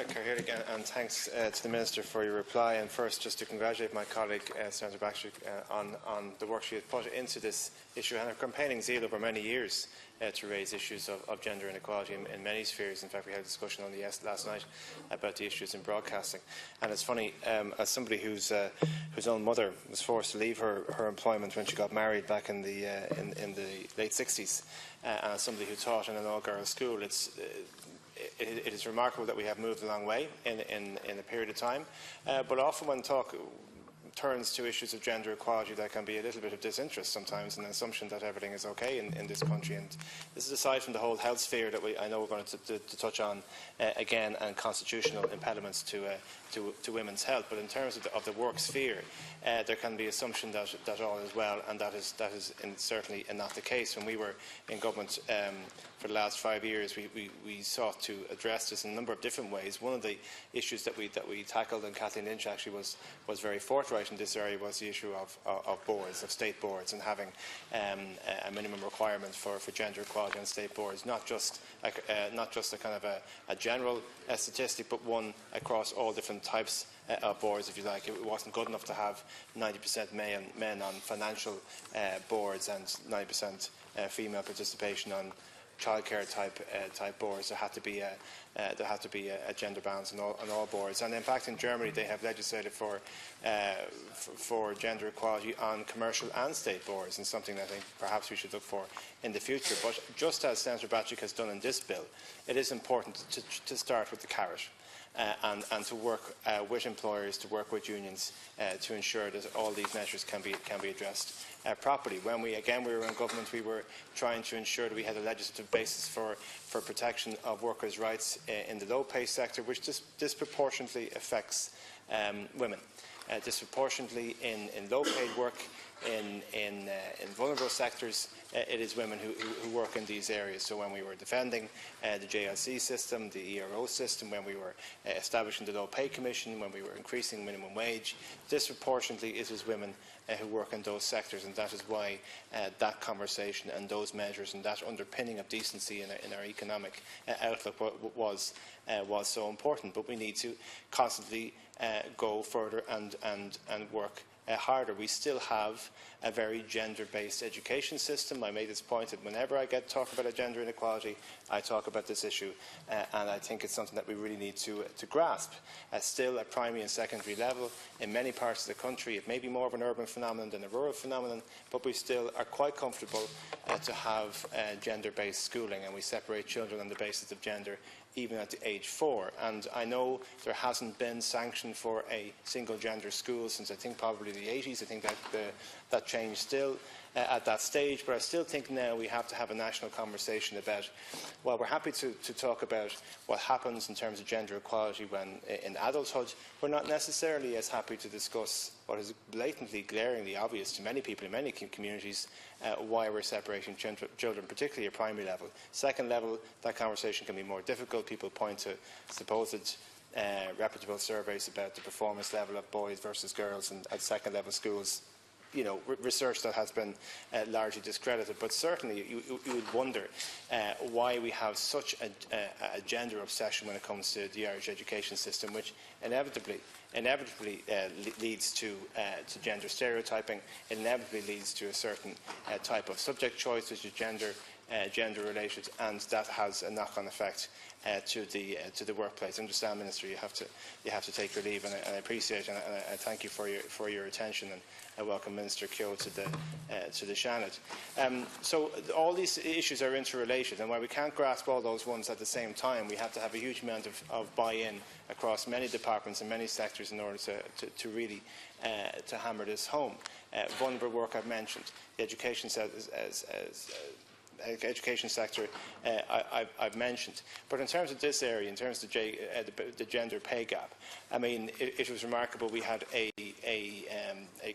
Cahill, and thanks to the Minister for your reply. And first, just to congratulate my colleague, Senator Baxter, on the work she has put into this issue and her campaigning zeal over many years to raise issues of gender inequality in many spheres. In fact, we had a discussion on the last night about the issues in broadcasting. And it's funny, as somebody whose own mother was forced to leave her employment when she got married back in the late 60s, and as somebody who taught in an all-girls school, it is remarkable that we have moved a long way in a period of time, but often when talk turns to issues of gender equality, there can be a little bit of disinterest sometimes, and an assumption that everything is okay in this country. And this is aside from the whole health sphere that I know we're going to touch on again, and constitutional impediments to women's health. But in terms of the work sphere, there can be assumption that all is well, and that is certainly not the case. When we were in government for the last 5 years, we sought to address this in a number of different ways. One of the issues that we tackled, and Kathleen Lynch actually was very forthright in this area, was the issue of boards, of state boards, and having a minimum requirement for gender equality on state boards, not just a kind of a general statistic, but one across all different types of boards, if you like. It wasn't good enough to have 90% men on financial boards and 90% female participation on childcare type boards. There had to be a gender balance on all boards. And in fact, in Germany, they have legislated for gender equality on commercial and state boards, and something that I think perhaps we should look for in the future. But just as Senator Bacic has done in this bill, it is important to start with the carrot. And to work with employers, to work with unions, to ensure that all these measures can be addressed properly. When we were in government, we were trying to ensure that we had a legislative basis for protection of workers' rights in the low-pay sector, which disproportionately affects women. Disproportionately in low-paid work, in vulnerable sectors, it is women who work in these areas. So when we were defending the JLC system, the ERO system, when we were establishing the Low Pay Commission, when we were increasing minimum wage, disproportionately it is women who work in those sectors, and that is why that conversation and those measures and that underpinning of decency in our economic outlook was so important. But we need to constantly go further and work harder. We still have a very gender-based education system. I made this point that whenever I talk about a gender inequality, I talk about this issue, and I think it's something that we really need to grasp. Still, at primary and secondary level, in many parts of the country, it may be more of an urban phenomenon than a rural phenomenon, but we still are quite comfortable to have gender-based schooling, and we separate children on the basis of gender even at the age 4. And I know there hasn't been sanction for a single-gender school since I think probably the 80s. I think that changed still at that stage, but I still think now we have to have a national conversation about, well, we're happy to talk about what happens in terms of gender equality when in adulthood. We're not necessarily as happy to discuss what is blatantly, glaringly obvious to many people in many communities, why we're separating children, particularly at primary level. Second level, that conversation can be more difficult. People point to supposed reputable surveys about the performance level of boys versus girls at second level schools. You know, research that has been largely discredited, but certainly you would wonder why we have such a gender obsession when it comes to the Irish education system, which inevitably leads to gender stereotyping. It inevitably leads to a certain type of subject choice, which is gender related, and that has a knock-on effect to the workplace. I understand, Minister, you have to take your leave, and I appreciate it, and I thank you for your attention, and I welcome Minister Keogh to the Seanad. So all these issues are interrelated, and while we can't grasp all those ones at the same time, we have to have a huge amount of buy-in across many departments and many sectors in order to really to hammer this home. Vulnerable work I've mentioned, the education sector I've mentioned. But in terms of this area, in terms of the gender pay gap, I mean, it was remarkable. We had a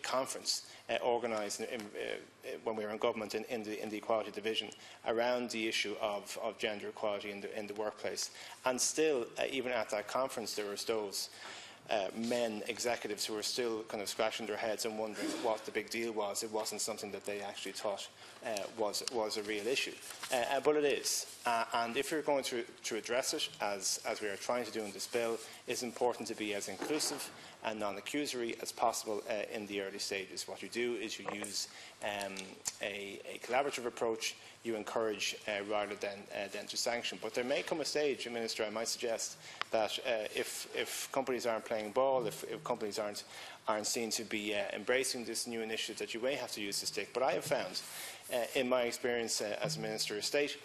conference organised when we were in government in the Equality Division around the issue of gender equality in the workplace. And still, even at that conference, there was those men executives who are still kind of scratching their heads and wondering what the big deal was. It wasn't something that they actually thought was a real issue. But it is. And if you're going to address it, as we are trying to do in this bill, it's important to be as inclusive and non-accusory as possible in the early stages. What you do is you use a collaborative approach. You encourage rather than to sanction. But there may come a stage, Minister, I might suggest, that if companies aren't playing ball, if companies aren't seen to be embracing this new initiative, that you may have to use the stick. But I have found, in my experience as a Minister of State,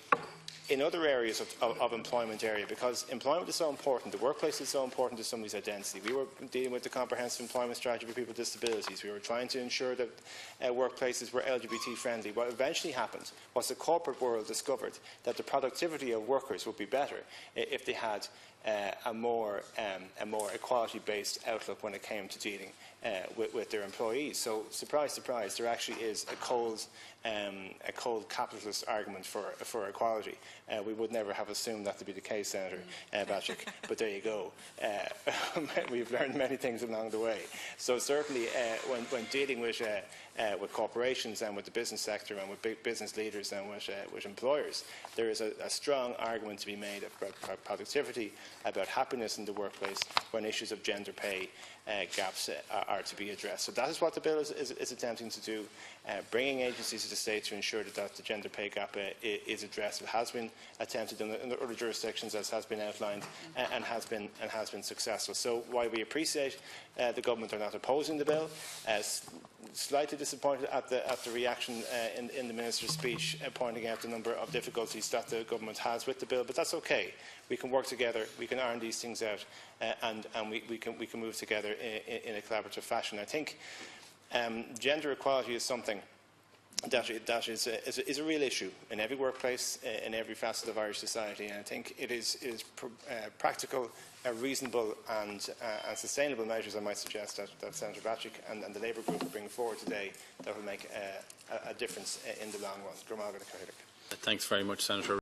in other areas of employment area, because employment is so important, the workplace is so important to somebody's identity. We were dealing with the comprehensive employment strategy for people with disabilities. We were trying to ensure that workplaces were LGBT friendly. What eventually happened was the corporate world discovered that the productivity of workers would be better if they had a more equality-based outlook when it came to dealing with their employees. So, surprise, surprise, there actually is a cold capitalist argument for equality. We would never have assumed that to be the case, Senator Bacic, but there you go. We've learned many things along the way. So certainly, when dealing with corporations and with the business sector and with big business leaders and with employers, there is a strong argument to be made about productivity, about happiness in the workplace, when issues of gender pay gaps are to be addressed. So that is what the bill is attempting to do, bringing agencies to the state to ensure that the gender pay gap is addressed. It has been attempted in other jurisdictions, as has been outlined, and has been successful. So while we appreciate the government are not opposing the bill, slightly disappointed at the reaction in the Minister's speech, pointing out the number of difficulties that the government has with the bill, but that's okay. We can work together, we can iron these things out, and we can move together in a collaborative fashion. I think gender equality is something that is a real issue in every workplace, in every facet of Irish society, and I think it is practical, reasonable and sustainable measures, I might suggest, that Senator Bacic and the Labour Group are bringing forward today that will make a difference in the long run. Thanks very much, Senator.